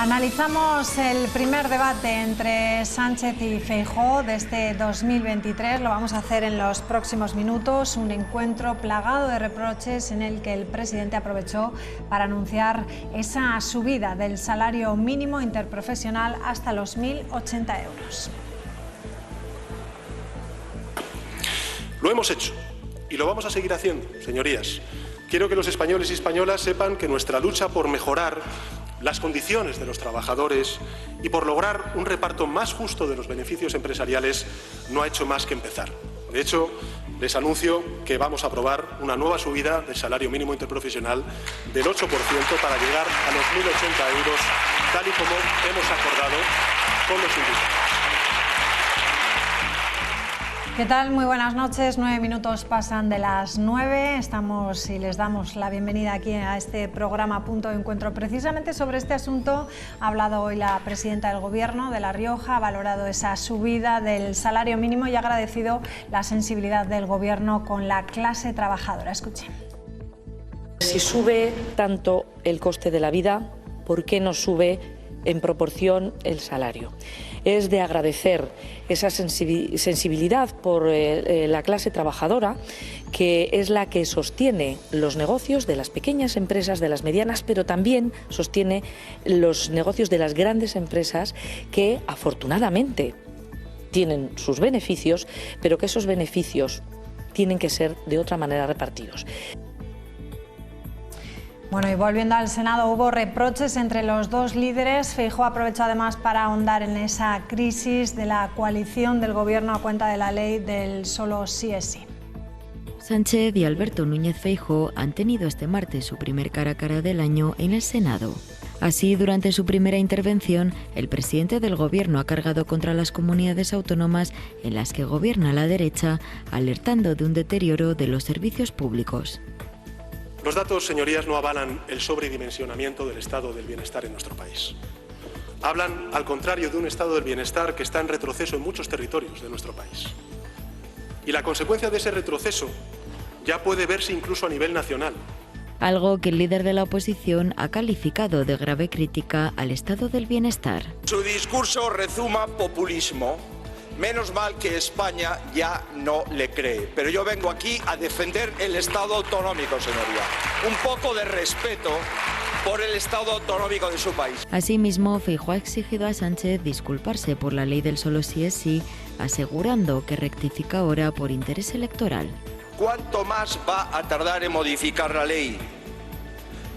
Analizamos el primer debate entre Sánchez y Feijóo de este 2023. Lo vamos a hacer en los próximos minutos. Un encuentro plagado de reproches en el que el presidente aprovechó para anunciar esa subida del salario mínimo interprofesional hasta los 1.080 euros. Lo hemos hecho y lo vamos a seguir haciendo, señorías. Quiero que los españoles y españolas sepan que nuestra lucha por mejorar las condiciones de los trabajadores y por lograr un reparto más justo de los beneficios empresariales no ha hecho más que empezar. De hecho, les anuncio que vamos a aprobar una nueva subida del salario mínimo interprofesional del 8% para llegar a los 1.080 euros, tal y como hemos acordado con los sindicatos. ¿Qué tal? Muy buenas noches. 9 minutos pasan de las 9. Estamos y les damos la bienvenida aquí a este programa Punto de Encuentro. Precisamente sobre este asunto ha hablado hoy la presidenta del Gobierno de La Rioja, ha valorado esa subida del salario mínimo y ha agradecido la sensibilidad del Gobierno con la clase trabajadora. Escuchen. Si sube tanto el coste de la vida, ¿por qué no sube en proporción el salario? Es de agradecer esa sensibilidad por la clase trabajadora, que es la que sostiene los negocios de las pequeñas empresas, de las medianas, pero también sostiene los negocios de las grandes empresas que afortunadamente tienen sus beneficios, pero que esos beneficios tienen que ser de otra manera repartidos. Bueno, y volviendo al Senado, hubo reproches entre los dos líderes. Feijóo aprovechó además para ahondar en esa crisis de la coalición del Gobierno a cuenta de la ley del solo sí es sí. Sánchez y Alberto Núñez Feijóo han tenido este martes su primer cara a cara del año en el Senado. Así, durante su primera intervención, el presidente del Gobierno ha cargado contra las comunidades autónomas en las que gobierna la derecha, alertando de un deterioro de los servicios públicos. Los datos, señorías, no avalan el sobredimensionamiento del estado del bienestar en nuestro país. Hablan, al contrario, de un estado del bienestar que está en retroceso en muchos territorios de nuestro país. Y la consecuencia de ese retroceso ya puede verse incluso a nivel nacional. Algo que el líder de la oposición ha calificado de grave crítica al estado del bienestar. Su discurso rezuma populismo. Menos mal que España ya no le cree. Pero yo vengo aquí a defender el Estado autonómico, señoría. Un poco de respeto por el Estado autonómico de su país. Asimismo, Feijóo ha exigido a Sánchez disculparse por la ley del solo sí es sí, asegurando que rectifica ahora por interés electoral. ¿Cuánto más va a tardar en modificar la ley?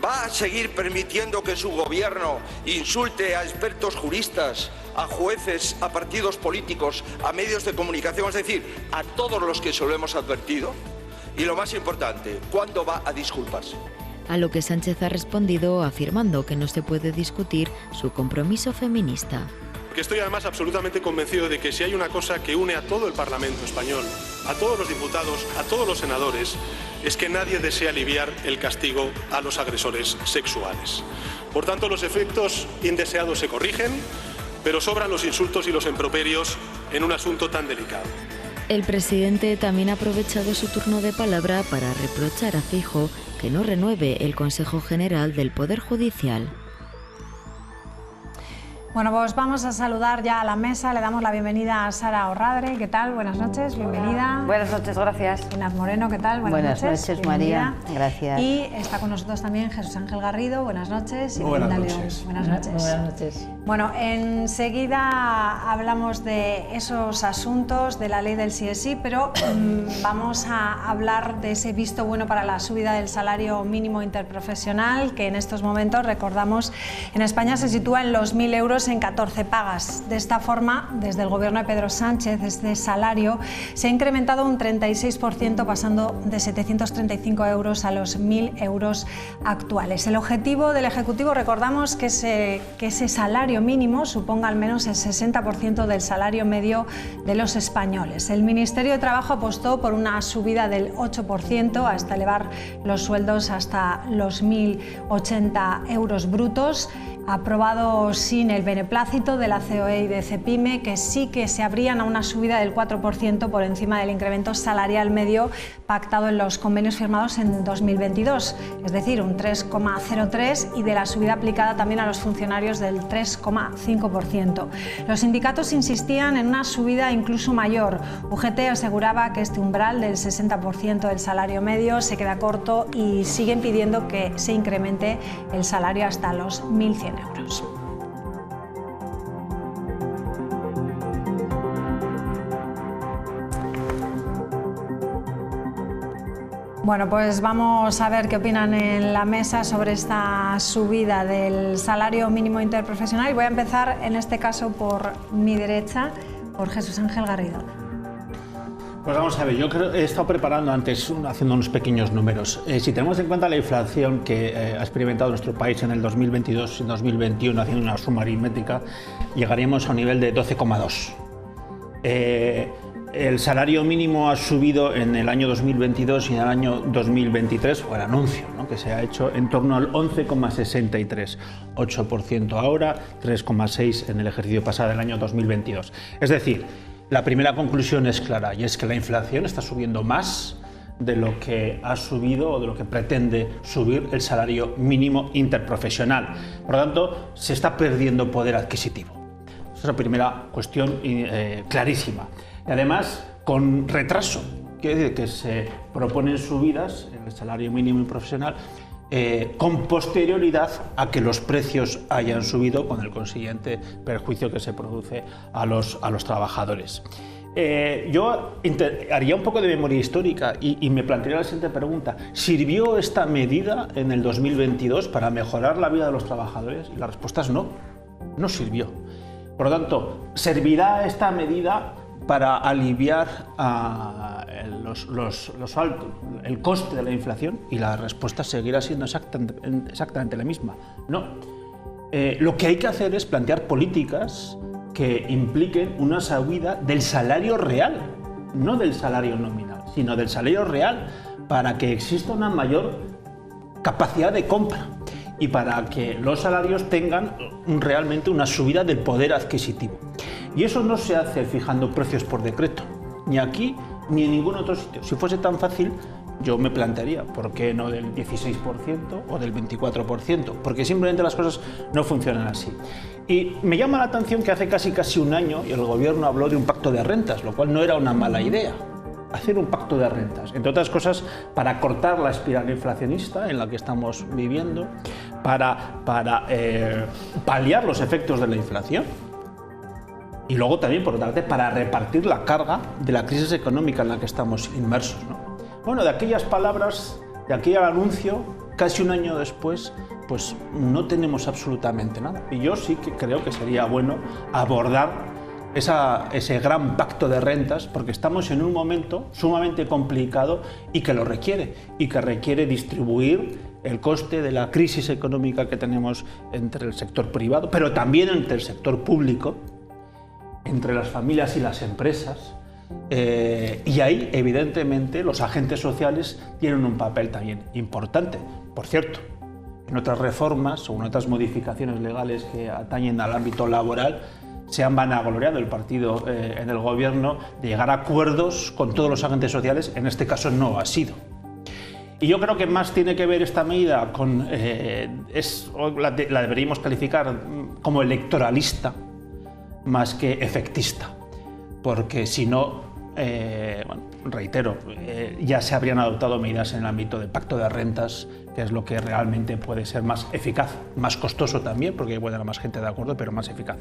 ¿Va a seguir permitiendo que su gobierno insulte a expertos juristas, a jueces, a partidos políticos, a medios de comunicación, es decir, a todos los que se lo hemos advertido? Y lo más importante, ¿cuándo va a disculparse? A lo que Sánchez ha respondido afirmando que no se puede discutir su compromiso feminista. Porque estoy además absolutamente convencido de que si hay una cosa que une a todo el Parlamento español, a todos los diputados, a todos los senadores, es que nadie desea aliviar el castigo a los agresores sexuales. Por tanto, los efectos indeseados se corrigen, pero sobran los insultos y los improperios en un asunto tan delicado. El presidente también ha aprovechado su turno de palabra para reprochar a Feijóo que no renueve el Consejo General del Poder Judicial. Bueno, pues vamos a saludar ya a la mesa. Le damos la bienvenida a Sara Orradre. ¿Qué tal? Buenas noches, bienvenida. Hola. Buenas noches, gracias. Pinar Moreno, ¿qué tal? Buenas noches, María. Gracias. Y está con nosotros también Jesús Ángel Garrido. Buenas noches. Y Buenas Belinda noches. León. Buenas noches. Buenas noches. Bueno, enseguida hablamos de esos asuntos, de la ley del sí es sí, pero vamos a hablar de ese visto bueno para la subida del salario mínimo interprofesional, que en estos momentos, recordamos, en España se sitúa en los 1.000 euros en 14 pagas. De esta forma, desde el gobierno de Pedro Sánchez, este salario se ha incrementado un 36%, pasando de 735 euros a los 1.000 euros actuales. El objetivo del Ejecutivo, recordamos, que ese salario mínimo suponga al menos el 60% del salario medio de los españoles. El Ministerio de Trabajo apostó por una subida del 8% hasta elevar los sueldos hasta los 1.080 euros brutos. aprobado sin el beneplácito de la COE y de CEPIME, que sí que se abrían a una subida del 4% por encima del incremento salarial medio pactado en los convenios firmados en 2022, es decir, un 3,03%, y de la subida aplicada también a los funcionarios del 3,5%. Los sindicatos insistían en una subida incluso mayor. UGT aseguraba que este umbral del 60% del salario medio se queda corto y siguen pidiendo que se incremente el salario hasta los 1.100 euros. Bueno, pues vamos a ver qué opinan en la mesa sobre esta subida del salario mínimo interprofesional, y voy a empezar en este caso por mi derecha, por Jesús Ángel Garrido. Pues vamos a ver, yo creo, he estado preparando antes, haciendo unos pequeños números. Si tenemos en cuenta la inflación que ha experimentado nuestro país en el 2022 y 2021, haciendo una suma aritmética, llegaríamos a un nivel de 12,2. El salario mínimo ha subido en el año 2022 y en el año 2023, o el anuncio, ¿no?, que se ha hecho, en torno al 11,63, 8% ahora, 3,6 en el ejercicio pasado del año 2022. Es decir, la primera conclusión es clara, y es que la inflación está subiendo más de lo que ha subido o de lo que pretende subir el salario mínimo interprofesional. Por lo tanto, se está perdiendo poder adquisitivo. Esa es la primera cuestión clarísima. Y además, con retraso, quiere decir que se proponen subidas en el salario mínimo interprofesional con posterioridad a que los precios hayan subido, con el consiguiente perjuicio que se produce a los trabajadores. Yo haría un poco de memoria histórica y me plantearía la siguiente pregunta: ¿sirvió esta medida en el 2022 para mejorar la vida de los trabajadores? Y la respuesta es no, no sirvió. Por lo tanto, ¿servirá esta medida para aliviar el coste de la inflación? Y la respuesta seguirá siendo exactamente la misma. No. Lo que hay que hacer es plantear políticas que impliquen una subida del salario real, no del salario nominal, sino del salario real, para que exista una mayor capacidad de compra y para que los salarios tengan realmente una subida del poder adquisitivo. Y eso no se hace fijando precios por decreto, ni aquí ni en ningún otro sitio. Si fuese tan fácil, yo me plantearía, ¿por qué no del 16% o del 24%? Porque simplemente las cosas no funcionan así. Y me llama la atención que hace casi un año el gobierno habló de un pacto de rentas, lo cual no era una mala idea. Hacer un pacto de rentas, entre otras cosas, para cortar la espiral inflacionista en la que estamos viviendo, para paliar los efectos de la inflación. Y luego también, por otra parte, para repartir la carga de la crisis económica en la que estamos inmersos, ¿no? Bueno, de aquellas palabras, de aquel anuncio, casi un año después, pues no tenemos absolutamente nada. Y yo sí que creo que sería bueno abordar ese gran pacto de rentas, porque estamos en un momento sumamente complicado y que lo requiere, y que requiere distribuir el coste de la crisis económica que tenemos entre el sector privado, pero también entre el sector público, entre las familias y las empresas, y ahí evidentemente los agentes sociales tienen un papel también importante. Por cierto, en otras reformas o en otras modificaciones legales que atañen al ámbito laboral, se han vanagloriado el partido en el gobierno de llegar a acuerdos con todos los agentes sociales. En este caso no ha sido. Y yo creo que más tiene que ver esta medida con, la deberíamos calificar como electoralista más que efectista, porque si no, bueno, reitero, ya se habrían adoptado medidas en el ámbito del pacto de rentas, que es lo que realmente puede ser más eficaz, más costoso también, porque puede haber más gente de acuerdo, pero más eficaz.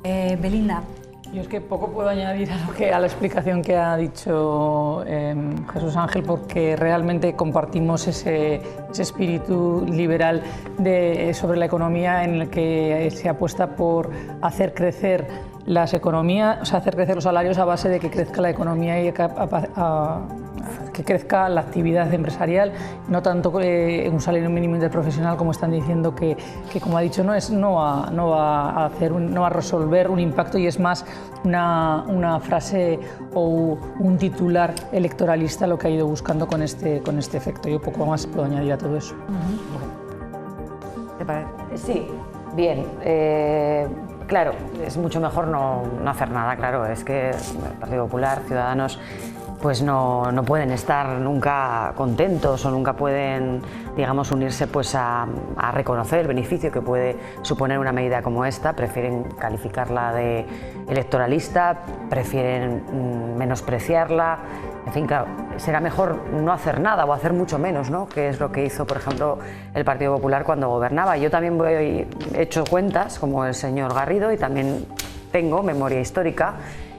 Belinda. Yo es que poco puedo añadir a la explicación que ha dicho Jesús Ángel, porque realmente compartimos ese espíritu liberal sobre la economía, en el que se apuesta por hacer crecer las economías, o sea, hacer crecer los salarios a base de que crezca la economía y que crezca la actividad empresarial, no tanto un salario mínimo interprofesional, como están diciendo, que como ha dicho, no va a resolver un impacto, y es más una frase o un titular electoralista lo que ha ido buscando con este efecto. Yo poco más puedo añadir a todo eso. ¿Te parece? Sí, bien. Claro, es mucho mejor no hacer nada, claro. Es que el Partido Popular, Ciudadanos, pues no pueden estar nunca contentos o nunca pueden, digamos, unirse pues a reconocer el beneficio que puede suponer una medida como esta. Prefieren calificarla de electoralista, prefieren menospreciarla. En fin, claro, será mejor no hacer nada o hacer mucho menos, ¿no? Que es lo que hizo, por ejemplo, el Partido Popular cuando gobernaba. Yo también he hecho cuentas, como el señor Garrido, y también tengo memoria histórica.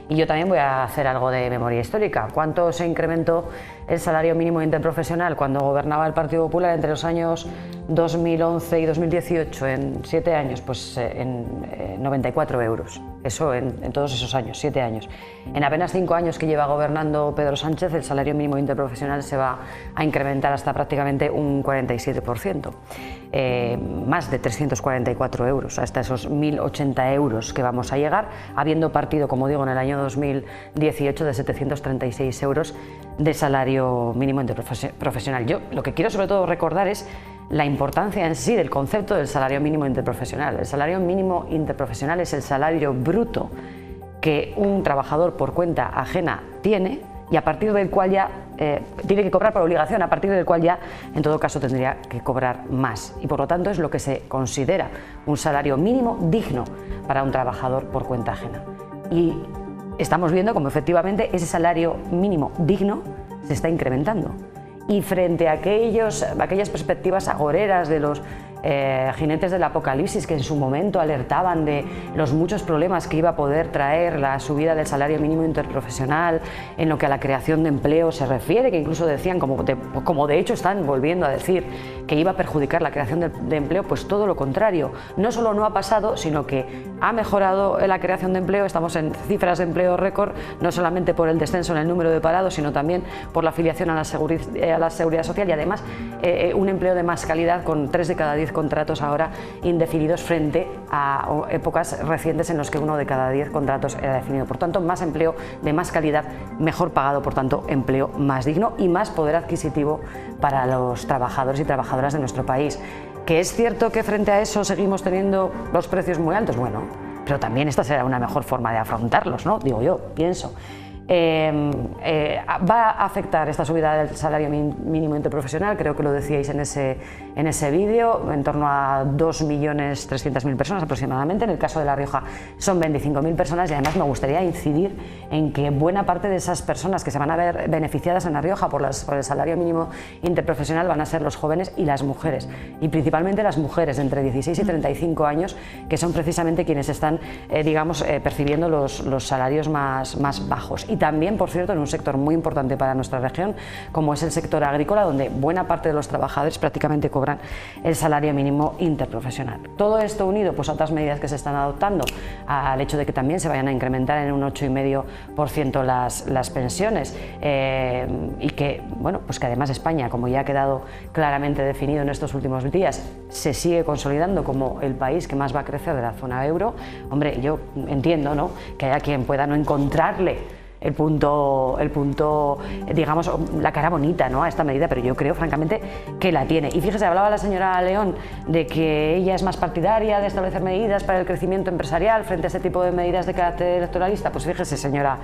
Y yo también voy a hacer algo de memoria histórica. ¿Cuánto se incrementó el salario mínimo interprofesional cuando gobernaba el Partido Popular entre los años 2011 y 2018? En 7 años, pues en 94 euros. Eso en todos esos años, 7 años. En apenas 5 años que lleva gobernando Pedro Sánchez, el salario mínimo interprofesional se va a incrementar hasta prácticamente un 47%. Más de 344 euros, hasta esos 1.080 euros que vamos a llegar, habiendo partido, como digo, en el año 2018 de 736 euros de salario mínimo interprofesional. Yo lo que quiero sobre todo recordar es la importancia en sí del concepto del salario mínimo interprofesional. El salario mínimo interprofesional es el salario bruto que un trabajador por cuenta ajena tiene y a partir del cual ya tiene que cobrar por obligación, a partir del cual ya en todo caso tendría que cobrar más, y por lo tanto es lo que se considera un salario mínimo digno para un trabajador por cuenta ajena. Y estamos viendo como efectivamente ese salario mínimo digno se está incrementando, y frente a aquellas perspectivas agoreras de los jinetes del apocalipsis que en su momento alertaban de los muchos problemas que iba a poder traer la subida del salario mínimo interprofesional en lo que a la creación de empleo se refiere, que incluso decían, como de hecho están volviendo a decir, que iba a perjudicar la creación de empleo, pues todo lo contrario. No solo no ha pasado, sino que ha mejorado la creación de empleo. Estamos en cifras de empleo récord, no solamente por el descenso en el número de parados, sino también por la afiliación a la seguridad social, y además un empleo de más calidad, con 3 de cada 10 contratos ahora indefinidos frente a épocas recientes en los que 1 de cada 10 contratos era definido. Por tanto, más empleo de más calidad, mejor pagado, por tanto, empleo más digno y más poder adquisitivo para los trabajadores y trabajadoras de nuestro país. ¿Que es cierto que frente a eso seguimos teniendo los precios muy altos? Bueno, pero también esta será una mejor forma de afrontarlos, ¿no? Digo yo, pienso. Va a afectar esta subida del salario mínimo interprofesional, creo que lo decíais en ese vídeo, en torno a 2.300.000 personas aproximadamente. En el caso de La Rioja son 25.000 personas, y además me gustaría incidir en que buena parte de esas personas que se van a ver beneficiadas en La Rioja por el salario mínimo interprofesional van a ser los jóvenes y las mujeres, y principalmente las mujeres de entre 16 y 35 años, que son precisamente quienes están percibiendo los salarios más bajos. Y también, por cierto, en un sector muy importante para nuestra región, como es el sector agrícola, donde buena parte de los trabajadores prácticamente cobran el salario mínimo interprofesional. Todo esto unido pues a otras medidas que se están adoptando, al hecho de que también se vayan a incrementar en un 8,5% las pensiones, y que, bueno, pues que además España, como ya ha quedado claramente definido en estos últimos días, se sigue consolidando como el país que más va a crecer de la zona euro. Hombre, yo entiendo, ¿no?, que haya quien pueda no encontrarle el punto, digamos, la cara bonita, ¿no?, a esta medida, pero yo creo francamente que la tiene. Y fíjese, hablaba la señora León de que ella es más partidaria de establecer medidas para el crecimiento empresarial frente a este tipo de medidas de carácter electoralista. Pues fíjese, señora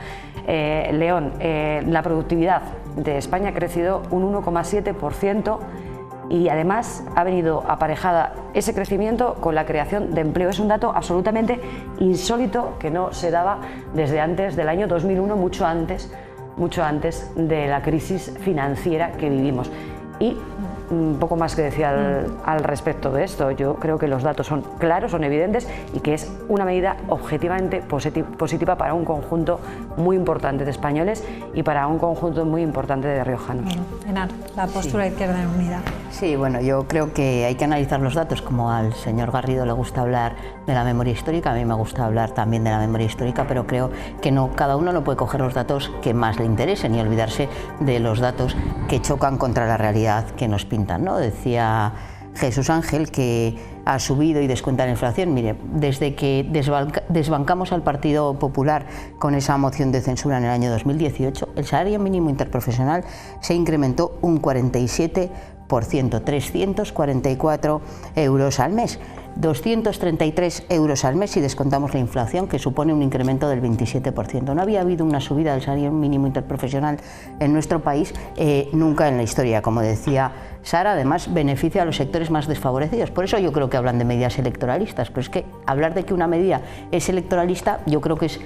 León, la productividad de España ha crecido un 1,7%, y además ha venido aparejada ese crecimiento con la creación de empleo. Es un dato absolutamente insólito que no se daba desde antes del año 2001, mucho antes de la crisis financiera que vivimos. Y un poco más que decir al respecto de esto. Yo creo que los datos son claros, son evidentes, y que es una medida objetivamente positiva para un conjunto muy importante de españoles y para un conjunto muy importante de riojanos. Bueno, Enar, la postura de Izquierda Unida. Sí, bueno, yo creo que hay que analizar los datos, como al señor Garrido le gusta hablar de la memoria histórica, a mí me gusta hablar también de la memoria histórica, pero creo que no, cada uno no puede coger los datos que más le interesen y olvidarse de los datos que chocan contra la realidad que nos pintan, ¿no? Decía Jesús Ángel que ha subido y descuenta la inflación. Mire, desde que desbancamos al Partido Popular con esa moción de censura en el año 2018, el salario mínimo interprofesional se incrementó un 47%. 344 euros al mes. 233 euros al mes si descontamos la inflación, que supone un incremento del 27%. No había habido una subida del salario mínimo interprofesional en nuestro país nunca en la historia, como decía Sara. Además beneficia a los sectores más desfavorecidos. Por eso yo creo que hablan de medidas electoralistas, pero es que hablar de que una medida es electoralista yo creo que es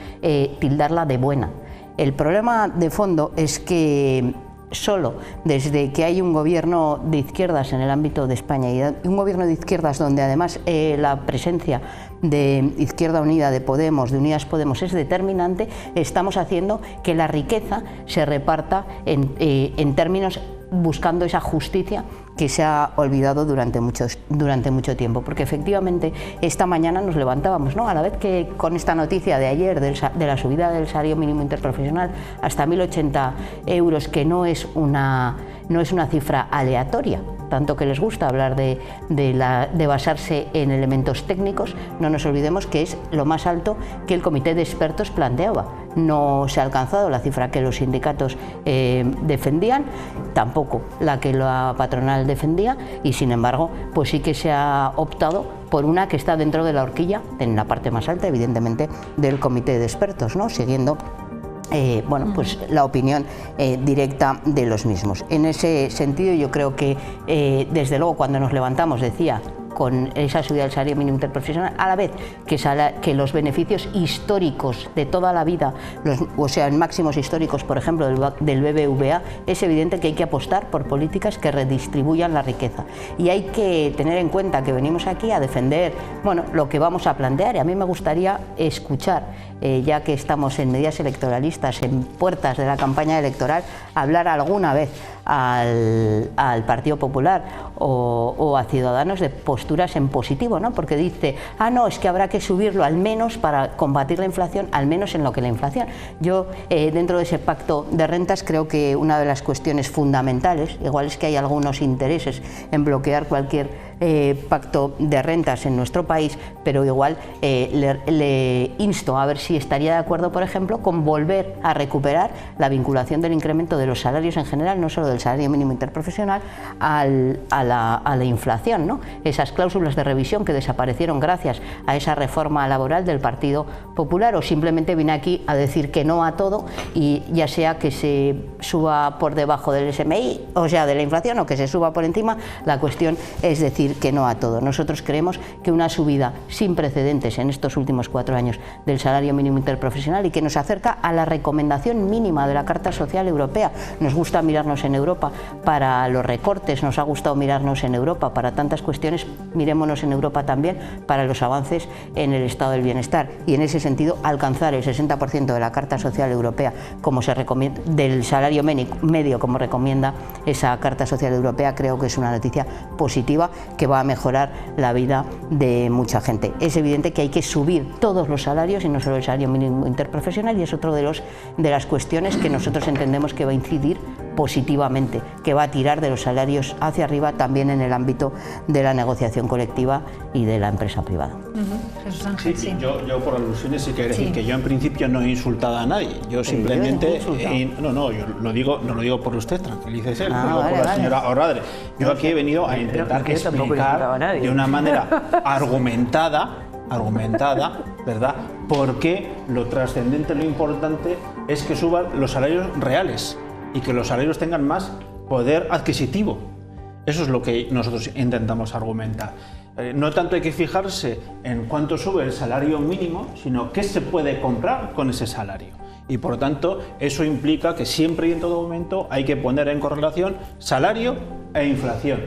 tildarla de buena. El problema de fondo es que solo desde que hay un gobierno de izquierdas en el ámbito de España y un gobierno de izquierdas donde además la presencia de Izquierda Unida, de Podemos, de Unidas Podemos es determinante, estamos haciendo que la riqueza se reparta en términos buscando esa justicia que se ha olvidado durante mucho tiempo, porque efectivamente esta mañana nos levantábamos, ¿no?, a la vez que con esta noticia de ayer de la subida del salario mínimo interprofesional hasta 1.080 euros, que no es una cifra aleatoria, tanto que les gusta hablar de basarse en elementos técnicos. No nos olvidemos que es lo más alto que el comité de expertos planteaba. No se ha alcanzado la cifra que los sindicatos defendían, tampoco la que la patronal defendía, y sin embargo pues sí que se ha optado por una que está dentro de la horquilla, en la parte más alta evidentemente del comité de expertos, ¿no?, siguiendo pues la opinión directa de los mismos. En ese sentido yo creo que desde luego cuando nos levantamos, decía, con esa subida del salario mínimo interprofesional, a la vez que los beneficios históricos de toda la vida, o sea, en máximos históricos, por ejemplo, del BBVA, es evidente que hay que apostar por políticas que redistribuyan la riqueza. Y hay que tener en cuenta que venimos aquí a defender, bueno, lo que vamos a plantear, y a mí me gustaría escuchar, ya que estamos en medidas electoralistas, en puertas de la campaña electoral, hablar alguna vez al Partido Popular o a Ciudadanos de posturas en positivo, ¿no? Porque dice, no, es que habrá que subirlo al menos para combatir la inflación, al menos en lo que la inflación. Yo, dentro de ese pacto de rentas, creo que una de las cuestiones fundamentales, igual es que hay algunos intereses en bloquear cualquier pacto de rentas en nuestro país, pero igual le insto a ver si estaría de acuerdo, por ejemplo, con volver a recuperar la vinculación del incremento de los salarios en general, no solo del salario mínimo interprofesional, a la inflación, ¿no? Esas cláusulas de revisión que desaparecieron gracias a esa reforma laboral del Partido Popular, o simplemente viene aquí a decir que no a todo, y ya sea que se suba por debajo del SMI, o sea, de la inflación, o que se suba por encima, la cuestión es decir que no a todo. Nosotros creemos que una subida sin precedentes en estos últimos 4 años del salario mínimo interprofesional, y que nos acerca a la recomendación mínima de la Carta Social Europea. Nos gusta mirarnos en Europa para los recortes, nos ha gustado mirarnos en Europa para tantas cuestiones, mirémonos en Europa también para los avances en el estado del bienestar, y en ese sentido alcanzar el 60% de la Carta Social Europea como se recomienda, del salario medio como recomienda esa Carta Social Europea, creo que es una noticia positiva que va a mejorar la vida de mucha gente. Es evidente que hay que subir todos los salarios y no solo el salario mínimo interprofesional, y es otro de las cuestiones que nosotros entendemos que va a incidir positivamente, que va a tirar de los salarios hacia arriba también en el ámbito de la negociación colectiva y de la empresa privada. Jesús Ángel, sí. Yo por alusiones sí que decir que yo en principio no he insultado a nadie. Yo simplemente yo no lo digo por usted, tranquilícese, lo digo por la señora Orradre. Yo aquí he venido a intentar explicar de una manera argumentada, ¿verdad?, porque lo trascendente, lo importante es que suban los salarios reales y que los salarios tengan más poder adquisitivo. Eso es lo que nosotros intentamos argumentar. No tanto hay que fijarse en cuánto sube el salario mínimo, sino qué se puede comprar con ese salario. Y por lo tanto, eso implica que siempre y en todo momento hay que poner en correlación salario e inflación.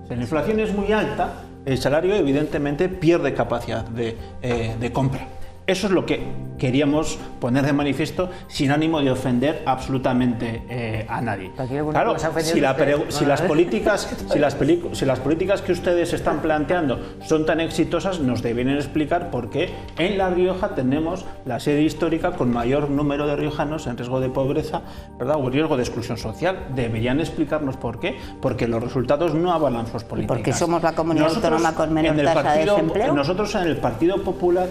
Si la inflación es muy alta, el salario evidentemente pierde capacidad de compra. Eso es lo que queríamos poner de manifiesto, sin ánimo de ofender absolutamente a nadie. Claro, si las políticas que ustedes están planteando son tan exitosas, nos deberían explicar por qué en La Rioja tenemos la sede histórica con mayor número de riojanos en riesgo de pobreza, ¿verdad?, o en riesgo de exclusión social. Deberían explicarnos por qué, porque los resultados no avalan sus políticas. Porque somos la comunidad autónoma con menor tasa de desempleo. Nosotros en el Partido Popular,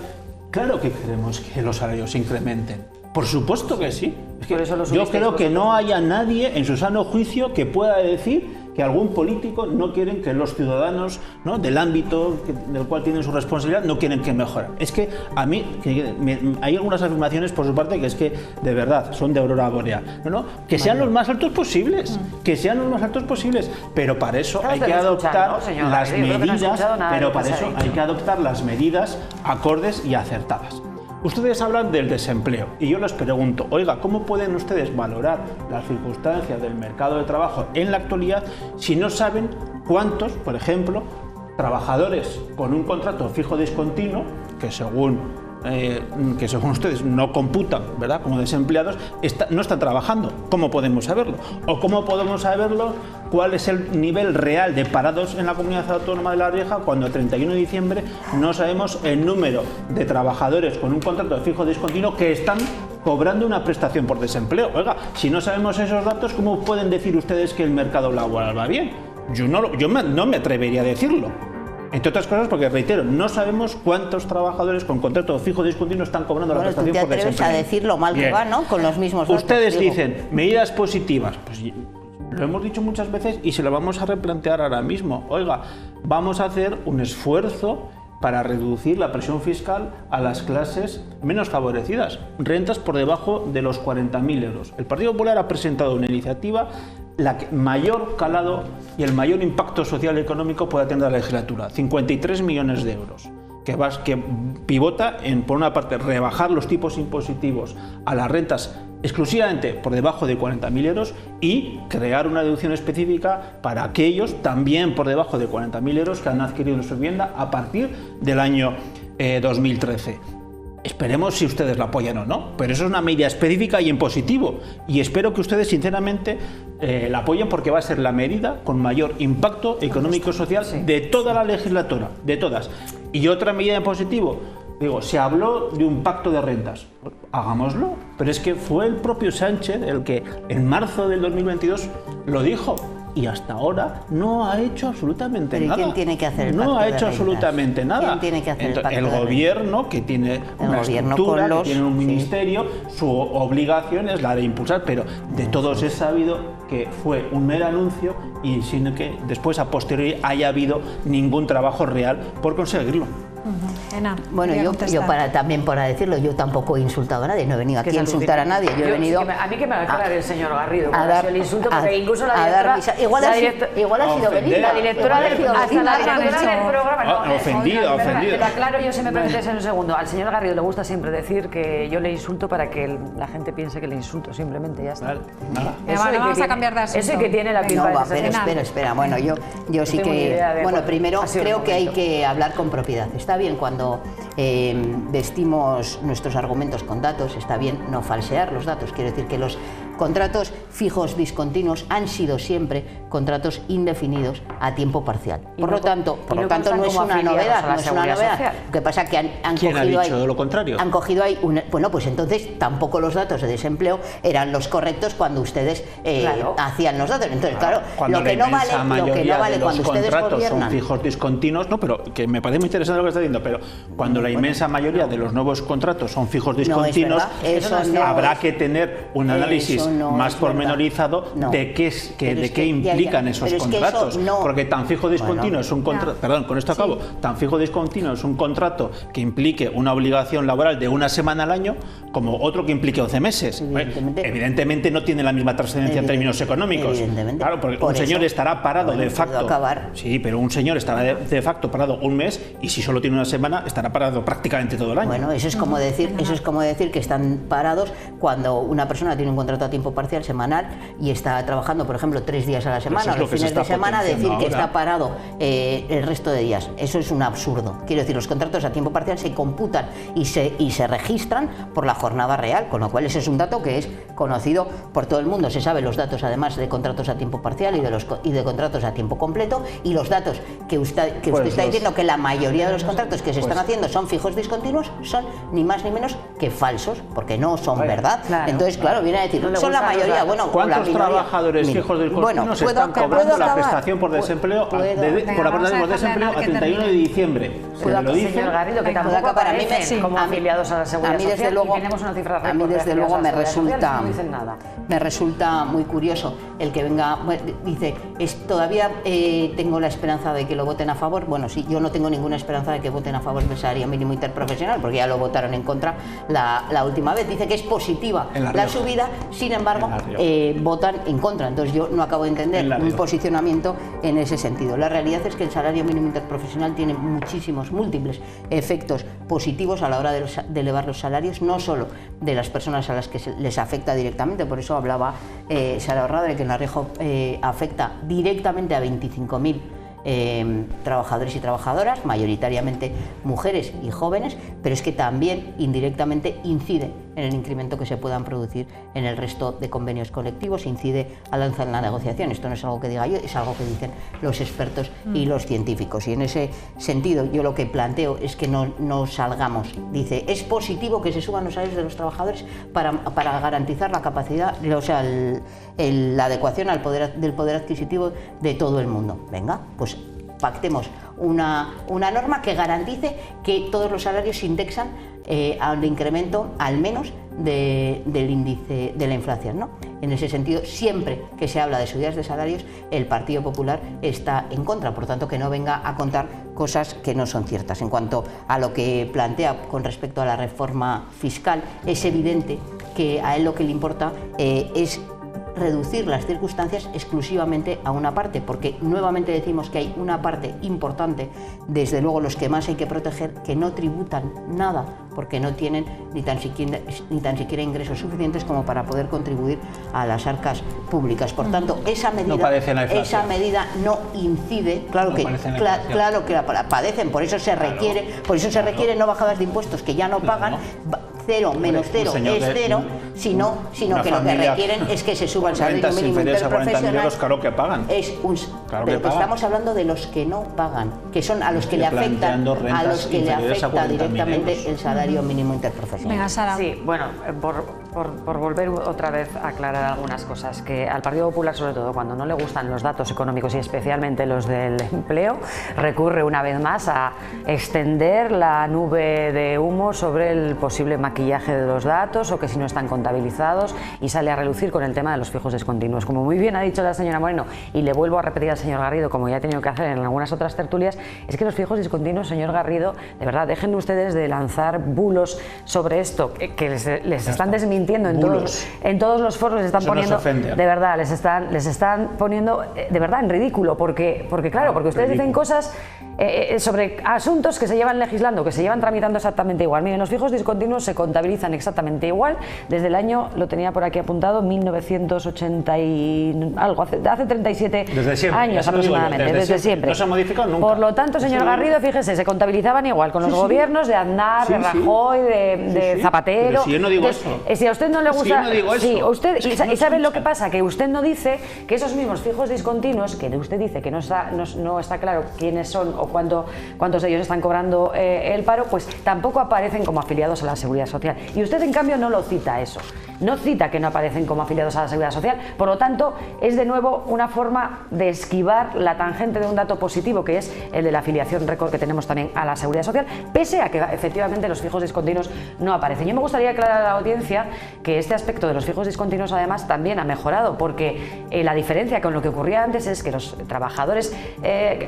claro que queremos que los salarios se incrementen. Por supuesto que sí. Es que yo creo que no haya nadie en su sano juicio que pueda decir que algún político no quieren que los ciudadanos, ¿no?, del ámbito del cual tienen su responsabilidad no quieren que mejoren. Es que a mí hay algunas afirmaciones por su parte que es que de verdad son de aurora boreal, ¿no? Que sean los más altos posibles, que sean los más altos posibles, pero para eso hay que adoptar las medidas, pero para eso hay que adoptar las medidas acordes y acertadas. Ustedes hablan del desempleo y yo les pregunto, oiga, ¿cómo pueden ustedes valorar las circunstancias del mercado de trabajo en la actualidad si no saben cuántos, por ejemplo, trabajadores con un contrato fijo discontinuo, que según ustedes no computan, ¿verdad?, como desempleados, no están trabajando? ¿Cómo podemos saberlo? ¿O cómo podemos saberlo cuál es el nivel real de parados en la Comunidad Autónoma de La Rioja cuando el 31 de diciembre no sabemos el número de trabajadores con un contrato de fijo discontinuo que están cobrando una prestación por desempleo? Oiga, si no sabemos esos datos, ¿cómo pueden decir ustedes que el mercado laboral va bien? Yo no me atrevería a decirlo. Entre otras cosas porque, reitero, no sabemos cuántos trabajadores con contrato fijo discontinuo están cobrando la prestación por desempleo. Tú te atreves a decir lo mal que va, ¿no?, con los mismos datos. Ustedes dicen medidas positivas. Pues lo hemos dicho muchas veces y se lo vamos a replantear ahora mismo. Oiga, vamos a hacer un esfuerzo para reducir la presión fiscal a las clases menos favorecidas, rentas por debajo de los 40.000 euros. El Partido Popular ha presentado una iniciativa la que mayor calado y el mayor impacto social y económico pueda tener la legislatura, 53 millones de euros, que pivota en, por una parte, rebajar los tipos impositivos a las rentas exclusivamente por debajo de 40.000 euros y crear una deducción específica para aquellos también por debajo de 40.000 euros que han adquirido su vivienda a partir del año 2013. Esperemos si ustedes la apoyan o no, pero eso es una medida específica y en positivo, y espero que ustedes sinceramente la apoyen porque va a ser la medida con mayor impacto económico y social de toda la legislatura, de todas. Y otra medida en positivo, digo, se habló de un pacto de rentas, pues, hagámoslo, pero es que fue el propio Sánchez el que en marzo del 2022 lo dijo. Y hasta ahora no ha hecho absolutamente nada. ¿Quién tiene que hacer el pacto No ha de hecho rentas? absolutamente nada. ¿Quién tiene que hacer el pacto de rentas? El gobierno, que tiene una estructura, que tiene un ministerio, su obligación es la de impulsar, pero de todos es sabido que fue un mero anuncio y sin que después a posteriori haya habido ningún trabajo real por conseguirlo. Bueno, yo también para decirlo, yo tampoco he insultado a nadie, no he venido aquí a insultar a nadie, yo he venido a mí que me aclare el señor Garrido a dar el insulto, porque incluso la directora, igual ha sido Belinda, la directora del programa, ofendida. Te aclaro yo, si me permites en un segundo. Al señor Garrido le gusta siempre decir que yo le insulto para que la gente piense que le insulto, simplemente, ya está. Vamos a cambiar de asunto. Ese que tiene la culpa. No, pero espera, bueno, yo sí que, bueno, primero creo que hay que hablar con propiedad. Está bien cuando vestimos nuestros argumentos con datos, está bien no falsear los datos. Quiero decir que los contratos fijos discontinuos han sido siempre contratos indefinidos a tiempo parcial. Por lo tanto no es una novedad, no es una novedad. Lo que pasa es que han ¿Quién cogido ha dicho ahí, lo contrario? Han cogido ahí bueno, pues entonces tampoco los datos de desempleo eran los correctos cuando ustedes hacían los datos. Entonces, claro, cuando lo que no vale cuando ustedes gobiernan son fijos discontinuos, no, pero que me parece muy interesante lo que está diciendo, pero cuando la inmensa mayoría de los nuevos contratos son fijos discontinuos, habrá que tener un análisis más pormenorizado de qué implican esos contratos, porque tan fijo discontinuo es un contrato, perdón, con esto acabo, tan fijo discontinuo es un contrato que implique una obligación laboral de una semana al año como otro que implique 11 meses. Evidentemente no tiene la misma trascendencia en términos económicos. Claro, porque un señor estará parado de facto. Sí, pero un señor estará de facto parado un mes y si solo tiene una semana estará parado prácticamente todo el año. Bueno, eso es como decir que están parados cuando una persona tiene un contrato a tiempo parcial semanal y está trabajando, por ejemplo, 3 días a la semana o los fines de semana, decir que está parado el resto de días. Eso es un absurdo. Quiero decir, los contratos a tiempo parcial se computan y se registran por la jornada real, con lo cual ese es un dato que es conocido por todo el mundo. Se saben los datos además de contratos a tiempo parcial y de contratos a tiempo completo, y los datos que usted está diciendo que la mayoría de los contratos que se están haciendo son fijos discontinuos, son ni más ni menos que falsos, porque no son verdad. Claro. Entonces, claro, viene a decir, No le son la gustan mayoría. los Bueno, ¿cuántos la minoría, trabajadores mira, fijos del bueno, Constino se están cobrando la prestación por desempleo por aportación por desempleo a 31 de diciembre? Se lo dice. Señor Garrido, que tampoco aparecen como afiliados a la Seguridad Social, y tenemos una cifra récord. A mí desde luego me resulta muy curioso el que venga, bueno, dice, todavía tengo la esperanza de que lo voten a favor. Bueno, sí, yo no tengo ninguna esperanza de que voten a favor del salario mínimo interprofesional, porque ya lo votaron en contra la última vez. Dice que es positiva la subida, sin embargo, votan en contra. Entonces yo no acabo de entender un posicionamiento en ese sentido. La realidad es que el salario mínimo interprofesional tiene múltiples efectos positivos a la hora de elevar los salarios, no solo de las personas a las que les afecta directamente. Por eso hablaba Sara Horrada de que en La Rioja afecta directamente a 25.000 trabajadores y trabajadoras, mayoritariamente mujeres y jóvenes, pero es que también indirectamente incide en el incremento que se puedan producir en el resto de convenios colectivos, incide al alza en la negociación. Esto no es algo que diga yo, es algo que dicen los expertos y los científicos. Y en ese sentido yo lo que planteo es que no salgamos. Dice, es positivo que se suban los salarios de los trabajadores para garantizar la capacidad, o sea, la adecuación del poder adquisitivo de todo el mundo. Venga, pues pactemos una norma que garantice que todos los salarios se indexan al incremento al menos del índice de la inflación, ¿no? En ese sentido, siempre que se habla de subidas de salarios, el Partido Popular está en contra, por tanto que no venga a contar cosas que no son ciertas. En cuanto a lo que plantea con respecto a la reforma fiscal, es evidente que a él lo que le importa es reducir las circunstancias exclusivamente a una parte, porque nuevamente decimos que hay una parte importante, desde luego los que más hay que proteger, que no tributan nada, porque no tienen ni tan siquiera ingresos suficientes como para poder contribuir a las arcas públicas. Por tanto, esa medida no incide, claro que la padecen, por eso se requiere no bajadas de impuestos que ya no pagan. Cero menos cero es cero, sino que lo que requieren es que se suba el salario mínimo interprofesional. Claro que pagan. Pero estamos hablando de los que no pagan, que son a los que le afecta directamente el salario mínimo interprofesional. Venga, Sara. Sí, bueno, por volver otra vez a aclarar algunas cosas, que al Partido Popular, sobre todo cuando no le gustan los datos económicos y especialmente los del empleo, recurre una vez más a extender la nube de humo sobre el posible maquillaje de los datos o que si no están contabilizados, y sale a relucir con el tema de los fijos discontinuos. Como muy bien ha dicho la señora Moreno, y le vuelvo a repetir al señor Garrido, como ya he tenido que hacer en algunas otras tertulias, es que los fijos discontinuos, señor Garrido, de verdad, dejen ustedes de lanzar bulos sobre esto, que les están desmintiendo en todos los foros, les están poniendo, de verdad, les están poniendo de verdad en ridículo, porque ustedes dicen cosas sobre asuntos que se llevan legislando, que se llevan tramitando exactamente igual. Miren, los fijos discontinuos se contabilizan exactamente igual desde el año, lo tenía por aquí apuntado, 1980 y algo, hace 37 años aproximadamente, desde siempre. No se ha modificado nunca. Por lo tanto, señor Garrido, fíjese, se contabilizaban igual con los gobiernos de Aznar, de Rajoy, de Zapatero. Pero si yo no digo eso. Si a usted no le gusta... Si yo no digo eso. ¿Y sabe lo que pasa? Que usted no dice que esos mismos fijos discontinuos, que usted dice que no está claro quiénes son o cuántos de ellos están cobrando el paro, pues tampoco aparecen como afiliados a la Seguridad Social. Y usted, en cambio, no lo cita eso. No cita que no aparecen como afiliados a la Seguridad Social. Por lo tanto, es de nuevo una forma de esquivar la tangente de un dato positivo, que es el de la afiliación récord que tenemos también a la Seguridad Social, pese a que efectivamente los fijos discontinuos no aparecen. Yo me gustaría aclarar a la audiencia que este aspecto de los fijos discontinuos además también ha mejorado, porque la diferencia con lo que ocurría antes es que los trabajadores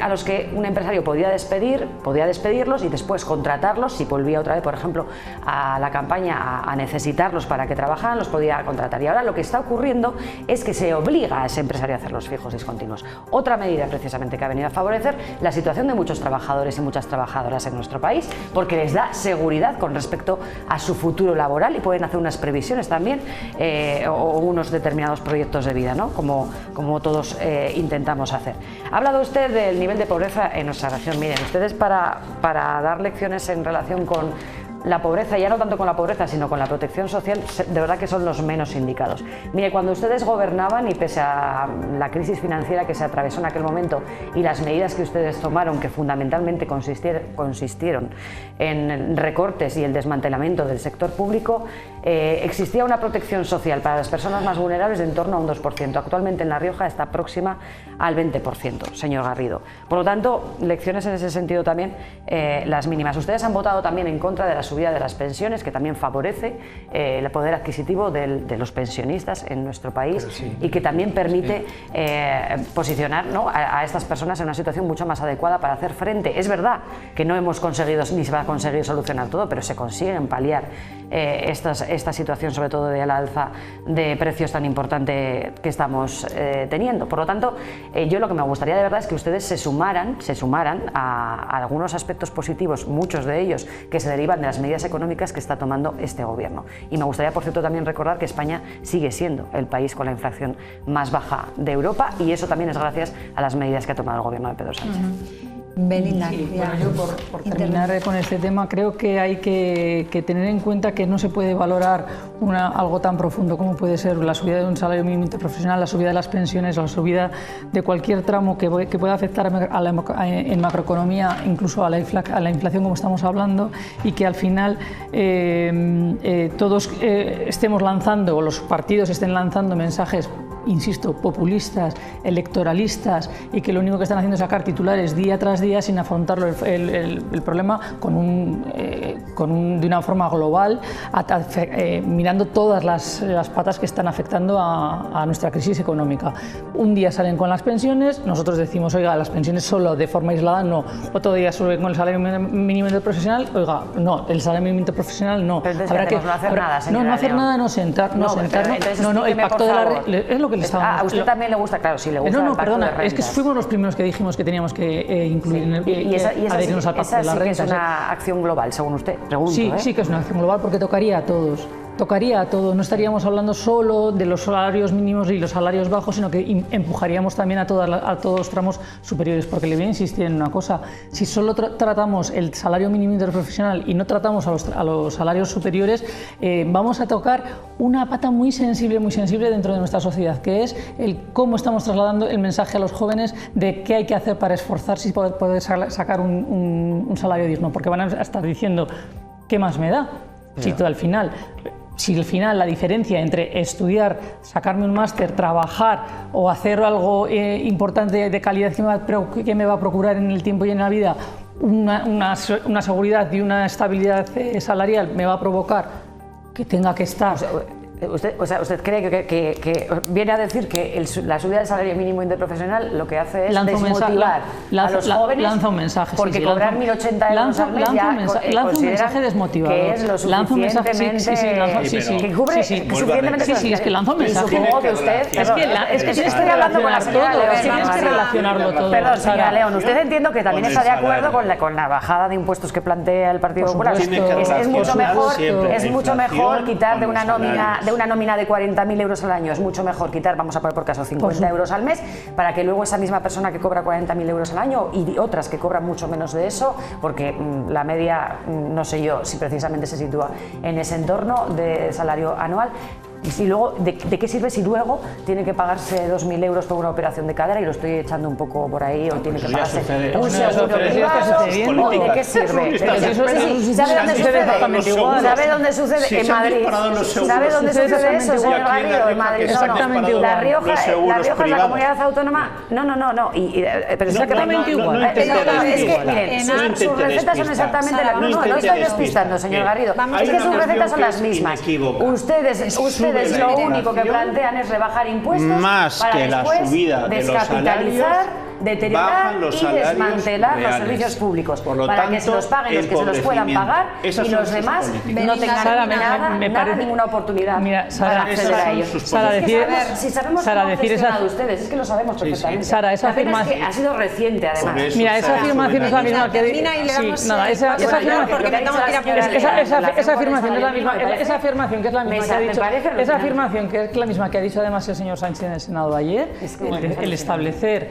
a los que un empresario podía despedirlos y después contratarlos, si volvía otra vez, por ejemplo, a la campaña a necesitarlos para que trabajaran, los podía contratar. Y ahora lo que está ocurriendo es que se obliga a ese empresario a hacer los fijos discontinuos. Otra medida precisamente que ha venido a favorecer la situación de muchos trabajadores y muchas trabajadoras en nuestro país, porque les da seguridad con respecto a su futuro laboral y pueden hacer unas previsiones también o unos determinados proyectos de vida, ¿no? Como todos intentamos hacer. Ha hablado usted del nivel de pobreza en nuestra región. Miren, ustedes para dar lecciones en relación la pobreza, ya no tanto con la pobreza, sino con la protección social, de verdad que son los menos indicados. Mire, cuando ustedes gobernaban y pese a la crisis financiera que se atravesó en aquel momento y las medidas que ustedes tomaron, que fundamentalmente consistieron en recortes y el desmantelamiento del sector público, existía una protección social para las personas más vulnerables de en torno a un 2%. Actualmente en La Rioja está próxima al 20%, señor Garrido. Por lo tanto, lecciones en ese sentido también las mínimas. Ustedes han votado también en contra de la subida de las pensiones, que también favorece el poder adquisitivo de los pensionistas en nuestro país y que también permite posicionar, ¿no?, a estas personas en una situación mucho más adecuada para hacer frente. Es verdad que no hemos conseguido ni se va a conseguir solucionar todo, pero se consiguen paliar esta situación, sobre todo de la alza de precios tan importante que estamos teniendo. Por lo tanto, yo lo que me gustaría de verdad es que ustedes se sumaran a algunos aspectos positivos, muchos de ellos que se derivan de las medidas económicas que está tomando este gobierno. Y me gustaría, por cierto, también recordar que España sigue siendo el país con la inflación más baja de Europa, y eso también es gracias a las medidas que ha tomado el gobierno de Pedro Sánchez. Belinda, sí, bueno, yo por terminar con este tema, creo que hay que tener en cuenta que no se puede valorar algo tan profundo como puede ser la subida de un salario mínimo interprofesional, la subida de las pensiones, la subida de cualquier tramo que pueda afectar en macroeconomía, incluso a la inflación, como estamos hablando, y que al final todos estemos lanzando, o los partidos estén lanzando mensajes, insisto, populistas, electoralistas, y que lo único que están haciendo es sacar titulares día tras día sin afrontarlo el problema de una forma global, mirando todas las patas que están afectando a nuestra crisis económica. Un día salen con las pensiones, nosotros decimos, oiga, las pensiones solo de forma aislada no. Otro día suben con el salario mínimo interprofesional, oiga, no, el salario mínimo interprofesional no. Pero entonces, no hacer nada, señora no hacer León. nada, no sentarnos, el pacto de la es lo que le estábamos... ¿A usted también le gusta? Claro, sí, le gusta el pacto perdona, de rentas. es que fuimos los primeros que dijimos que teníamos que incluir adherirnos al pacto de las rentas. Que es una acción global, según usted, pregunto. Sí que es una acción global, porque tocaría a todos. No estaríamos hablando solo de los salarios mínimos y los salarios bajos, sino que empujaríamos también a todos los tramos superiores, porque le voy a insistir en una cosa: si solo tratamos el salario mínimo interprofesional y no tratamos a los salarios superiores, vamos a tocar una pata muy sensible dentro de nuestra sociedad, que es el cómo estamos trasladando el mensaje a los jóvenes de qué hay que hacer para esforzarse y poder sacar un salario digno, porque van a estar diciendo, ¿qué más me da? Si al final la diferencia entre estudiar, sacarme un máster, trabajar o hacer algo importante de calidad que me va a procurar en el tiempo y en la vida una seguridad y una estabilidad salarial, me va a provocar que tenga que estar... ¿Usted cree que viene a decir que la subida del salario mínimo interprofesional lo que hace es desmotivar a los jóvenes? Lanza un mensaje. Porque cobrar 1.080 euros al mes lanza un mensaje desmotivador. Que es lo suficientemente... Que cubre suficientemente... Sí, es que lanza un mensaje. Y supongo que usted... Es que estoy hablando con la señora León. Tienes que relacionarlo todo. Perdón, señora León, usted entiendo que también está de acuerdo con la bajada de impuestos que plantea el Partido Popular. Es mucho mejor quitar de una nómina de 40.000 euros al año, es mucho mejor quitar, vamos a poner por caso, 50 euros al mes, para que luego esa misma persona que cobra 40.000 euros al año y otras que cobran mucho menos de eso, porque la media, no sé yo si precisamente se sitúa en ese entorno de salario anual. Y luego, ¿de qué sirve si luego tiene que pagarse 2.000 euros por una operación de cadera? Y lo estoy echando un poco por ahí, o tiene que pagarse un seguro privado. ¿De qué sirve? ¿Sabe dónde sucede? ¿Sabe dónde sucede? En Madrid. ¿Sabe dónde sucede eso, señor Garrido? En Madrid. Exactamente igual. La Rioja es la comunidad autónoma. No. Pero exactamente igual. Es que, miren, sus recetas son exactamente las mismas. No estoy despistando, señor Garrido. Es que sus recetas son las mismas. Ustedes lo único que plantean es rebajar impuestos para después descapitalizar, deteriorar y desmantelar los servicios públicos para que se los paguen los que se los puedan pagar y los demás no tengan ninguna oportunidad para acceder a ellos. Si sabemos cómo han gestionado ustedes, es que lo sabemos perfectamente. Sara, esa afirmación ha sido reciente, además. Mira, esa afirmación es la misma que... Esa afirmación es la misma. Esa afirmación que es la misma que ha dicho... Esa afirmación que es la misma que ha dicho además el señor Sánchez en el Senado ayer, el establecer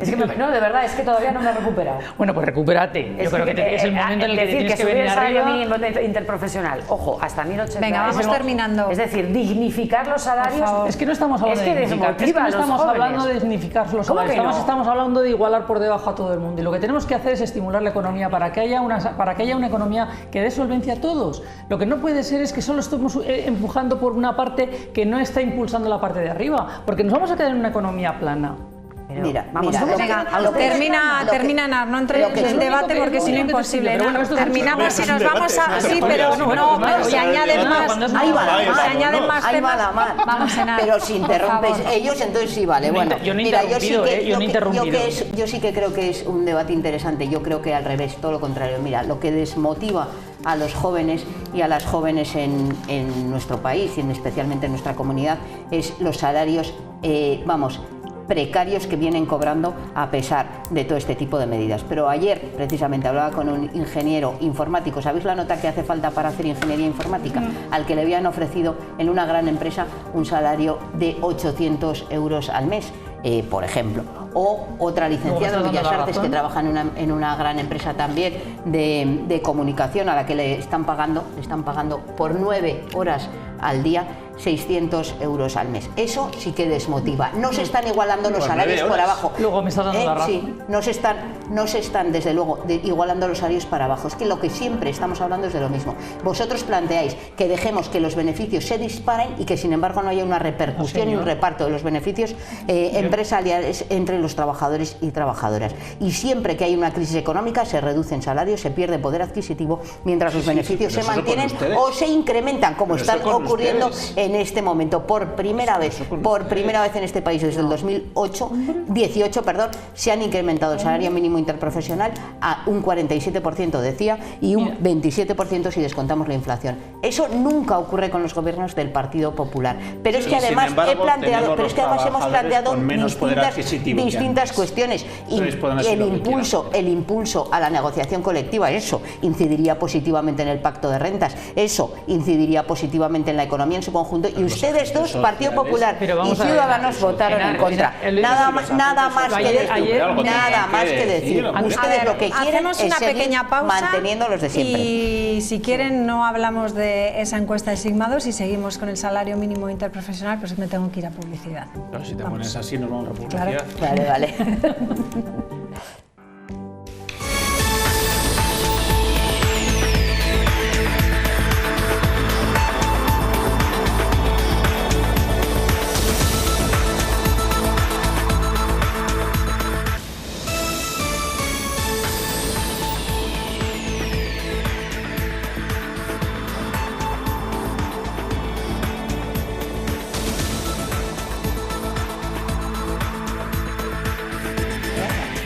Es que no, de verdad, es que todavía no me he recuperado. Bueno, pues recupérate. Yo creo que es el momento en el que tienes que venir salario arriba. mínimo interprofesional. Ojo, hasta 1080. Venga, vamos terminando. Es decir, dignificar los salarios. Es que no estamos hablando de dignificar. Es que no estamos hablando de dignificar los salarios. Estamos hablando de igualar por debajo a todo el mundo. Y lo que tenemos que hacer es estimular la economía para que haya una economía que dé solvencia a todos. Lo que no puede ser es que solo estemos empujando por una parte que no está impulsando la parte de arriba, porque nos vamos a quedar en una economía plana. Pero, termina, no entre en el debate porque si no imposible. Terminamos y nos vamos a... Sí, pero no, se añaden más temas. Vamos, Enar. Pero si interrumpes ellos, entonces sí vale. Bueno, mira, yo sí que creo que es un debate interesante. Yo creo que al revés, todo lo contrario. Mira, lo que desmotiva a los jóvenes y a las jóvenes en nuestro país y especialmente en nuestra comunidad es los salarios, precarios que vienen cobrando a pesar de todo este tipo de medidas. Pero ayer precisamente hablaba con un ingeniero informático. ¿Sabéis la nota que hace falta para hacer ingeniería informática? Al que le habían ofrecido en una gran empresa un salario de 800 euros al mes, por ejemplo. O otra licenciada en Bellas Artes que trabaja en una gran empresa también de comunicación, a la que le están pagando por 9 horas al día 600 euros al mes. Eso sí que desmotiva. No se están igualando los salarios por abajo. Luego me estás dando la razón. Sí, no se están desde luego igualando los salarios para abajo. Es que lo que siempre estamos hablando es de lo mismo. Vosotros planteáis que dejemos que los beneficios se disparen y que sin embargo no haya una repercusión y un reparto de los beneficios empresariales entre los trabajadores y trabajadoras. Y siempre que hay una crisis económica se reducen salarios, se pierde poder adquisitivo, mientras los beneficios se mantienen o se incrementan, como están ocurriendo en este momento. Por primera vez en este país desde el 2018, se han incrementado el salario mínimo interprofesional a un 47%, decía, y un 27% si descontamos la inflación. Eso nunca ocurre con los gobiernos del Partido Popular. Pero es que además hemos planteado distintas cuestiones. Y el impulso a la negociación colectiva, eso incidiría positivamente en el pacto de rentas, eso incidiría positivamente en la economía en su conjunto. Y ustedes dos, Partido Popular y Ciudadanos, votaron en contra. Nada más que decir. Ustedes lo que quieren es seguir manteniendo los de siempre. Y si quieren, no hablamos de esa encuesta de Sigma 2 y seguimos con el salario mínimo interprofesional, pues me tengo que ir a publicidad. Claro, si te pones así, nos vamos a publicidad. Claro. Vale.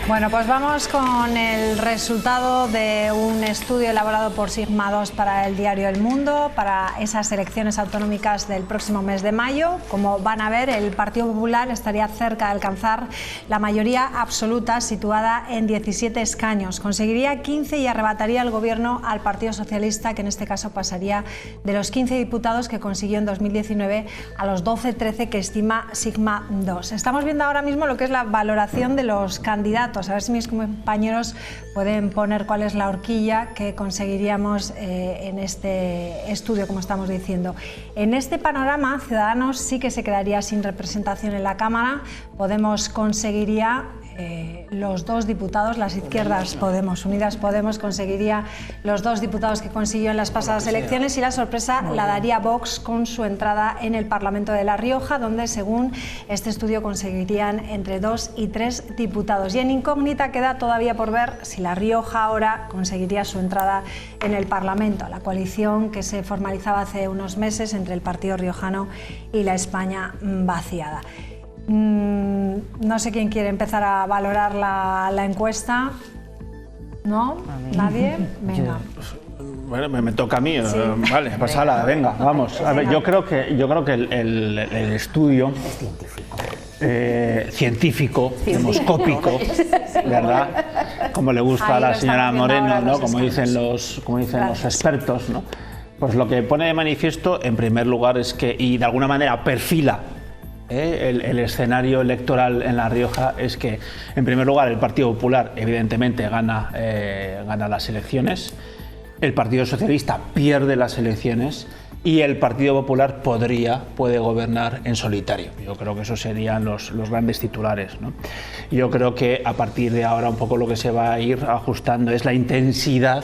Bueno, pues vamos con el resultado de un estudio elaborado por Sigma 2 para el diario El Mundo, para esas elecciones autonómicas del próximo mes de mayo. Como van a ver, el Partido Popular estaría cerca de alcanzar la mayoría absoluta, situada en 17 escaños. Conseguiría 15 y arrebataría el gobierno al Partido Socialista, que en este caso pasaría de los 15 diputados que consiguió en 2019 a los 12-13 que estima Sigma 2. Estamos viendo ahora mismo lo que es la valoración de los candidatos. A ver si mis compañeros pueden poner cuál es la horquilla que conseguiríamos en este estudio, como estamos diciendo. En este panorama, Ciudadanos sí que se quedaría sin representación en la Cámara. Podemos conseguiría los 2 diputados, las izquierdas Unidas Podemos conseguiría los 2 diputados que consiguió en las pasadas elecciones, y la sorpresa la daría Vox con su entrada en el Parlamento de La Rioja, donde según este estudio conseguirían entre 2 y 3 diputados. Y en incógnita queda todavía por ver si La Rioja ahora conseguiría su entrada en el Parlamento, la coalición que se formalizaba hace unos meses entre el Partido Riojano y la España vaciada. No sé quién quiere empezar a valorar la encuesta. ¿No? ¿Nadie? Venga. Bueno, me toca a mí. Sí. Vale, pues ala, venga, vamos. A ver, yo creo que el estudio científico, demoscópico, ¿verdad? Como le gusta a la señora Moreno, ¿no? Como dicen los expertos, ¿no? Pues lo que pone de manifiesto, en primer lugar, es que, y de alguna manera perfila el escenario electoral en La Rioja es que, en primer lugar, el Partido Popular evidentemente gana las elecciones, el Partido Socialista pierde las elecciones y el Partido Popular puede gobernar en solitario. Yo creo que esos serían los grandes titulares, ¿no? Yo creo que a partir de ahora un poco lo que se va a ir ajustando es la intensidad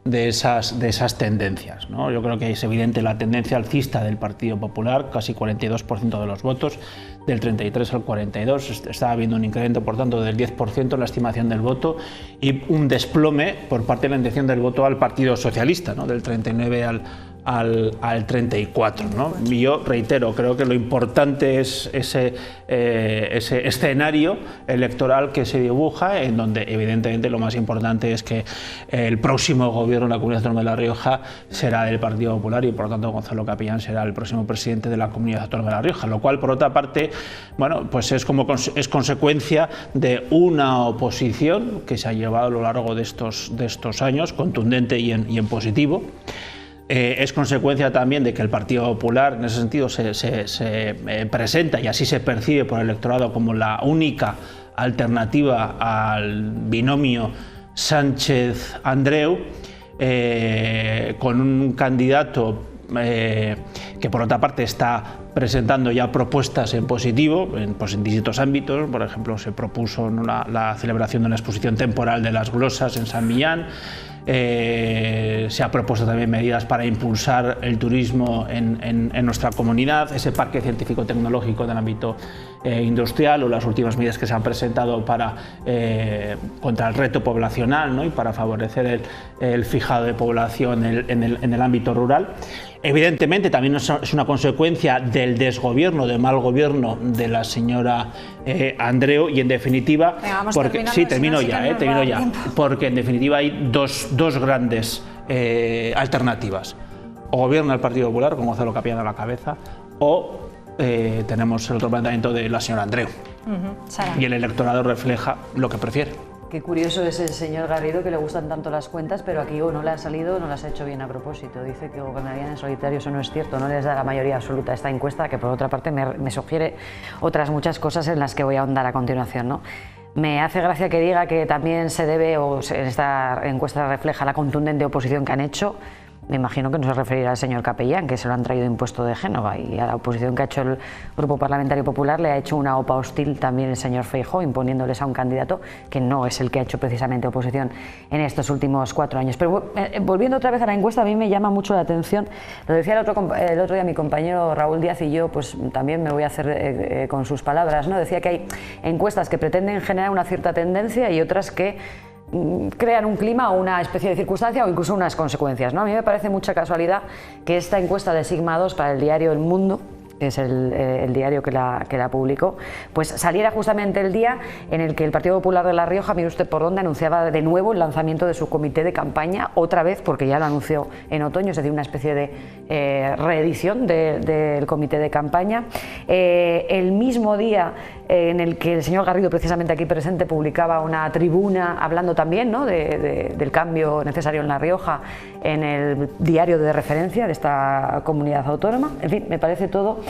de esas tendencias, ¿no? Yo creo que es evidente la tendencia alcista del Partido Popular, casi 42% de los votos, del 33 al 42, está habiendo un incremento por tanto del 10% en la estimación del voto y un desplome por parte de la intención del voto al Partido Socialista, ¿no? Del 39 al 34, ¿no? Y yo reitero, creo que lo importante es ese escenario electoral que se dibuja, en donde evidentemente lo más importante es que el próximo gobierno de la Comunidad Autónoma de La Rioja será del Partido Popular y por lo tanto Gonzalo Capellán será el próximo presidente de la Comunidad Autónoma de La Rioja, lo cual por otra parte, bueno, pues es consecuencia de una oposición que se ha llevado a lo largo de estos años, contundente y en positivo. Es consecuencia también de que el Partido Popular en ese sentido se presenta y así se percibe por el electorado como la única alternativa al binomio Sánchez-Andreu, con un candidato que por otra parte está presentando ya propuestas en positivo en distintos ámbitos. Por ejemplo, se propuso la celebración de una exposición temporal de las glosas en San Millán. Se ha propuesto también medidas para impulsar el turismo en nuestra comunidad, ese parque científico-tecnológico del ámbito industrial, o las últimas medidas que se han presentado contra el reto poblacional, ¿no? Y para favorecer el fijado de población en el ámbito rural. Evidentemente también es una consecuencia del desgobierno, del mal gobierno de la señora Andreu, y en definitiva, porque en definitiva hay dos grandes alternativas: o gobierna el Partido Popular con Gonzalo Capellán a la cabeza, o tenemos el otro planteamiento de la señora Andreu. Y el electorado refleja lo que prefiere. Qué curioso es el señor Garrido, que le gustan tanto las cuentas, pero aquí o no le ha salido o no las ha hecho bien a propósito. Dice que gobernarían en solitario, eso no es cierto, no les da la mayoría absoluta a esta encuesta, que por otra parte me sugiere otras muchas cosas en las que voy a ahondar a continuación, ¿no? Me hace gracia que diga que también se debe, o en esta encuesta refleja la contundente oposición que han hecho. Me imagino que no se referirá al señor Capellán, que se lo han traído impuesto de Génova, y a la oposición que ha hecho el Grupo Parlamentario Popular le ha hecho una OPA hostil también el señor Feijóo, imponiéndoles a un candidato que no es el que ha hecho precisamente oposición en estos últimos 4 años. Pero volviendo otra vez a la encuesta, a mí me llama mucho la atención, lo decía el otro día mi compañero Raúl Díaz, y yo pues también me voy a hacer con sus palabras, ¿no? Decía que hay encuestas que pretenden generar una cierta tendencia y otras que crean un clima o una especie de circunstancia o incluso unas consecuencias, ¿no? A mí me parece mucha casualidad que esta encuesta de Sigma 2 para el diario El Mundo, que es el diario que la publicó, pues saliera justamente el día en el que el Partido Popular de La Rioja, mire usted por dónde, anunciaba de nuevo el lanzamiento de su comité de campaña, otra vez, porque ya lo anunció en otoño, es decir, una especie de reedición del comité de campaña. El mismo día en el que el señor Garrido, precisamente aquí presente, publicaba una tribuna hablando también, ¿no?, del cambio necesario en La Rioja, en el diario de referencia de esta comunidad autónoma. En fin, me parece todo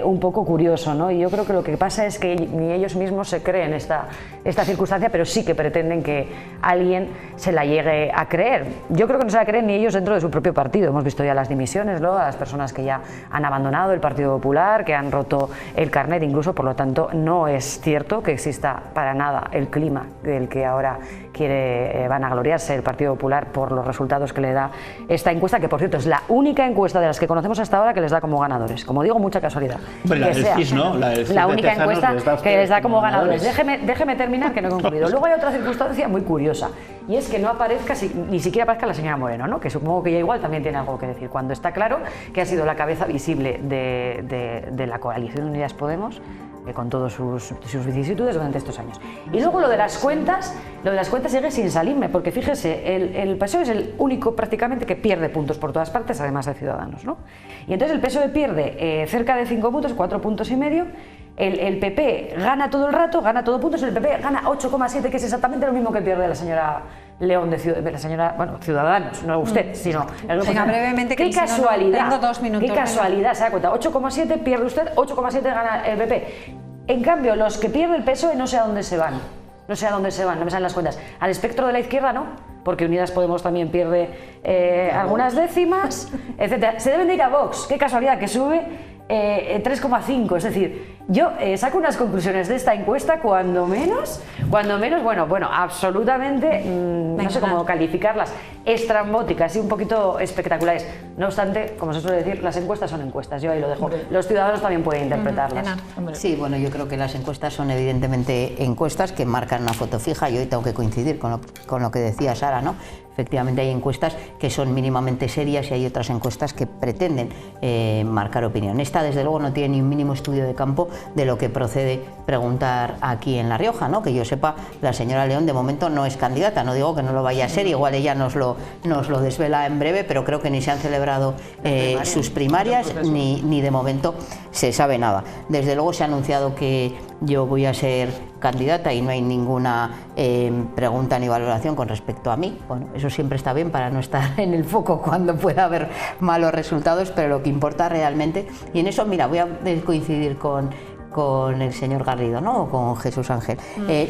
un poco curioso, ¿no? Y yo creo que lo que pasa es que ni ellos mismos se creen esta circunstancia, pero sí que pretenden que alguien se la llegue a creer. Yo creo que no se la creen ni ellos dentro de su propio partido. Hemos visto ya las dimisiones, ¿no?, a las personas que ya han abandonado el Partido Popular, que han roto el carnet incluso, por lo tanto no es cierto que exista para nada el clima del que ahora quiere vanagloriarse el Partido Popular por los resultados que le da esta encuesta, que por cierto es la única encuesta de las que conocemos hasta ahora que les da como ganadores. Como digo, mucha casualidad. Hombre, la del CIS, ¿no? La única encuesta que les da como ganadores. Déjeme terminar, que no he concluido. Luego hay otra circunstancia muy curiosa, y es que no aparezca, ni siquiera aparezca la señora Moreno, ¿no?, que supongo que ella igual también tiene algo que decir, cuando está claro que ha sido la cabeza visible de la coalición Unidas Podemos, con todas sus vicisitudes durante estos años. Y luego lo de las cuentas sigue sin salirme, porque fíjese, el PSOE es el único prácticamente que pierde puntos por todas partes, además de Ciudadanos, ¿no? Y entonces el PSOE pierde cerca de 5 puntos, 4,5 puntos, el PP gana todo el rato, gana todo puntos, el PP gana 8,7, que es exactamente lo mismo que pierde la señora León de la señora, bueno, Ciudadanos, no usted, sino el grupo. Venga, brevemente, que qué casualidad, tengo 2 minutos. Qué casualidad, se da cuenta, 8,7 pierde usted, 8,7 gana el PP. En cambio, los que pierde el PSOE no sé a dónde se van. No sé a dónde se van, no me salen las cuentas. Al espectro de la izquierda no, porque Unidas Podemos también pierde algunas décimas, etc. Se deben de ir a Vox, qué casualidad, que sube 3,5, es decir, yo saco unas conclusiones de esta encuesta cuando menos, bueno, absolutamente, no sé cómo calificarlas, estrambóticas y un poquito espectaculares. No obstante, como se suele decir, las encuestas son encuestas, yo ahí lo dejo. Los ciudadanos también pueden interpretarlas. Sí, bueno, yo creo que las encuestas son evidentemente encuestas que marcan una foto fija, y hoy tengo que coincidir con lo que decía Sara, ¿no? Efectivamente hay encuestas que son mínimamente serias y hay otras encuestas que pretenden marcar opinión. Esta, desde luego, no tiene ni un mínimo estudio de campo de lo que procede preguntar aquí en La Rioja, ¿no? Que yo sepa, la señora León de momento no es candidata, no digo que no lo vaya a ser, igual ella nos lo desvela en breve, pero creo que ni se han celebrado sus primarias, ni de momento se sabe nada. Desde luego se ha anunciado que yo voy a ser candidata y no hay ninguna pregunta ni valoración con respecto a mí. Bueno, eso siempre está bien para no estar en el foco cuando pueda haber malos resultados, pero lo que importa realmente, y en eso, mira, voy a coincidir con el señor Garrido, ¿no? O con Jesús Ángel.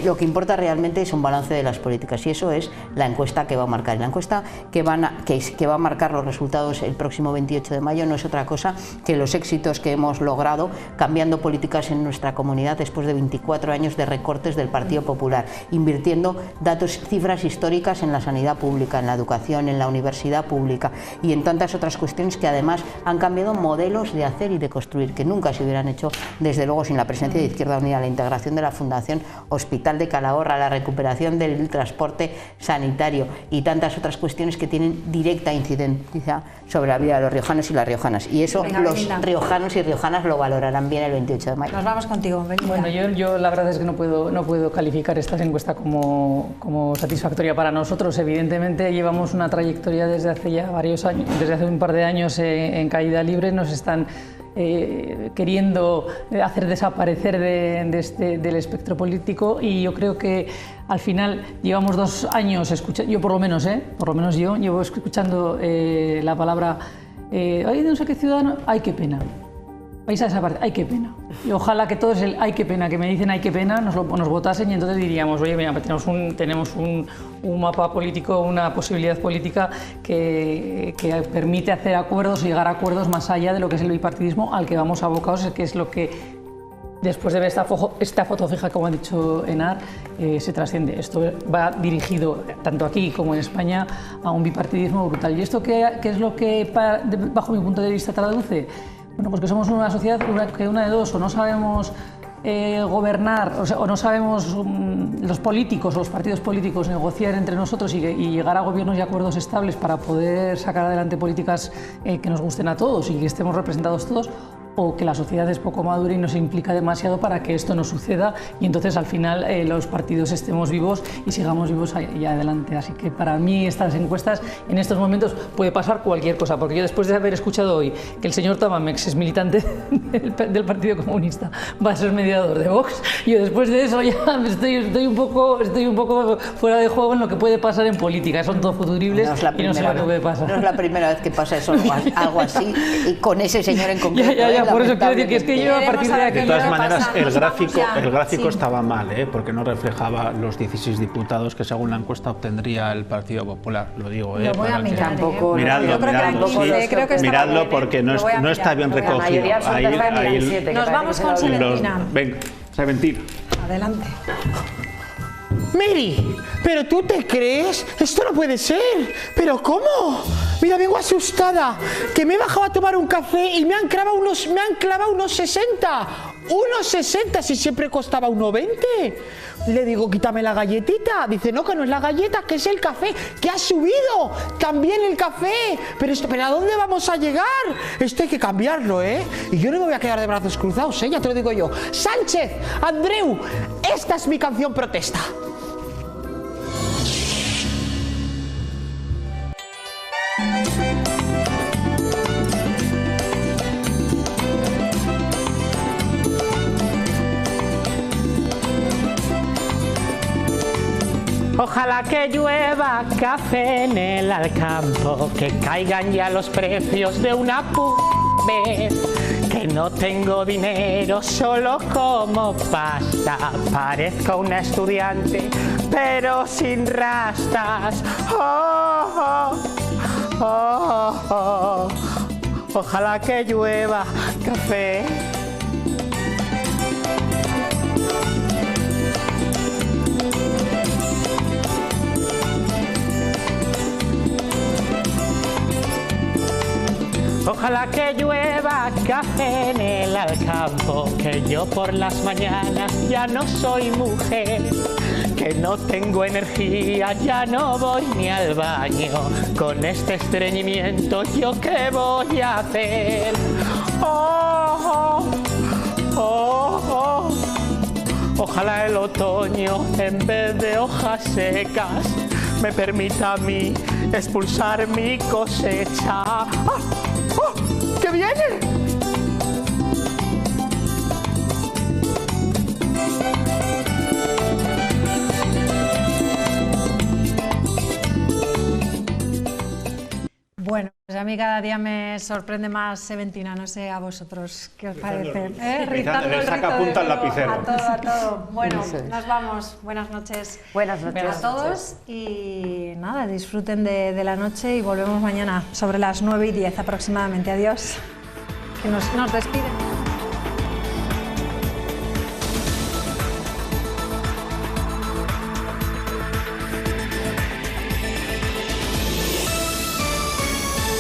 Lo que importa realmente es un balance de las políticas, y eso es la encuesta que va a marcar. Y la encuesta que va a marcar los resultados el próximo 28 de mayo no es otra cosa que los éxitos que hemos logrado cambiando políticas en nuestra comunidad después de 24 años de recortes del Partido Popular, invirtiendo cifras históricas en la sanidad pública, en la educación, en la universidad pública y en tantas otras cuestiones que además han cambiado modelos de hacer y de construir que nunca se hubieran hecho, desde luego, sin la presencia de Izquierda Unida, la integración de la Fundación Hospital de Calahorra, la recuperación del transporte sanitario y tantas otras cuestiones que tienen directa incidencia sobre la vida de los riojanos y las riojanas. Y eso los riojanos y riojanas lo valorarán bien el 28 de mayo. Nos vamos contigo, Belinda. Bueno, yo la verdad es que no puedo calificar esta encuesta como satisfactoria para nosotros. Evidentemente llevamos una trayectoria desde hace ya varios años, desde hace un par de años en caída libre. Nos están queriendo hacer desaparecer del espectro político, y yo creo que al final llevamos 2 años escuchando, yo por lo menos yo llevo escuchando la palabra ay, no sé qué ciudadano, ay, qué pena. Vais a desaparecer, ay, qué pena. Y ojalá que todos el ay, qué pena, que me dicen ay, qué pena, nos votasen, y entonces diríamos, oye, mira, tenemos un mapa político, una posibilidad política que permite hacer acuerdos y llegar a acuerdos más allá de lo que es el bipartidismo al que vamos abocados, que es lo que, después de ver esta foto fija, como ha dicho Enar, se trasciende. Esto va dirigido, tanto aquí como en España, a un bipartidismo brutal. ¿Y esto qué es lo que, bajo mi punto de vista, traduce? Bueno, pues que somos una sociedad que una de dos, o no sabemos gobernar, o no sabemos los políticos o los partidos políticos negociar entre nosotros y llegar a gobiernos y acuerdos estables para poder sacar adelante políticas que nos gusten a todos y que estemos representados todos, o que la sociedad es poco madura y no se implica demasiado para que esto no suceda, y entonces al final los partidos estemos vivos y sigamos vivos y adelante. Así que para mí estas encuestas, en estos momentos puede pasar cualquier cosa, porque yo, después de haber escuchado hoy que el señor Tamamex es militante del Partido Comunista, va a ser mediador de Vox, yo después de eso ya estoy un poco fuera de juego en lo que puede pasar en política. Son todos futuribles y no sé lo que puede pasar. No es la primera vez que pasa eso, algo así, y con ese señor en concreto. Por eso quiero decir que es que yo a partir de aquí... De todas maneras, el gráfico estaba mal, porque no reflejaba los 16 diputados que según la encuesta obtendría el Partido Popular. Lo digo, Lo voy a mirar, miradlo porque no está bien recogido. Nos vamos con Seventina. Venga, Seventina. Adelante. Mary, ¿pero tú te crees? Esto no puede ser. ¿Pero cómo? Mira, vengo asustada, que me he bajado a tomar un café y me han clavado unos 60. Unos 60 si siempre costaba 1,20. Le digo, quítame la galletita. Dice, no, que no es la galleta, que es el café, que ha subido también el café. Pero ¿a dónde vamos a llegar? Esto hay que cambiarlo, ¿eh? Y yo no me voy a quedar de brazos cruzados, ¿eh? Ya te lo digo yo. Sánchez, Andreu, esta es mi canción protesta. Ojalá que llueva café en el Alcampo, que caigan ya los precios de una vez. Que no tengo dinero, solo como pasta. Parezco una estudiante, pero sin rastas. Oh, oh, oh, oh. Ojalá que llueva café. Ojalá que llueva café en el Alcampo, que yo por las mañanas ya no soy mujer, que no tengo energía, ya no voy ni al baño, con este estreñimiento yo qué voy a hacer. Oh, oh, oh, oh. Ojalá el otoño en vez de hojas secas me permita a mí expulsar mi cosecha. ¡Ah! ¡Oh! ¡Que viene! Bueno, pues a mí cada día me sorprende más Seventina, no sé a vosotros qué os parece. Rizando el saca punta al lapicero. A todo. Bueno, nos vamos. Buenas noches. Buenas noches a todos y nada, disfruten de la noche y volvemos mañana sobre las 9:10 aproximadamente. Adiós. Que nos despiden.